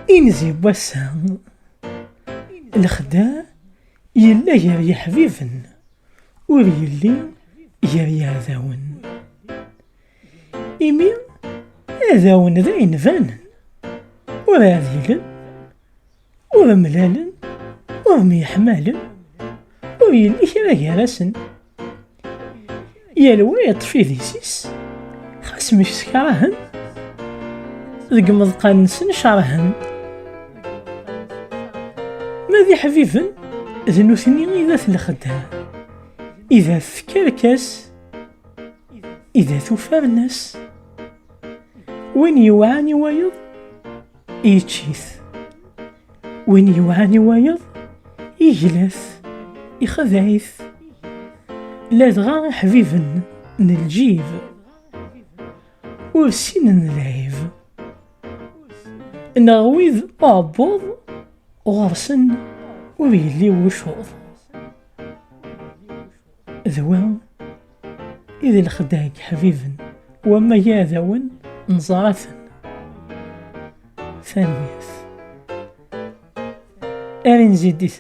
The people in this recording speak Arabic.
إنزي بوسا الخدا يلا يا حبيبن ور يلي يا ذاون إمي ذاون ذا ينفانن ور عذيلن ور ملالن ور ميحمالن ور يلي كرا يراسن يالوا يطفي ديسيس خاص مش سكراهن ذق مضقان نسن شرهن ماذي حبيبن ذنوثني إذا ثلخدها إذا تكركس إذا ثوفر الناس وين يوعاني وايض يتشيث وين يوعاني وايض يجلث يخذايث لا دغا حبيبن نلجيب ورسين نلعيب نغويذ أعبوض غرسن ويلي وشوض ذوان إذا الخداك حبيبن وما يا ذوان نزارثن ثانية أرين زيدي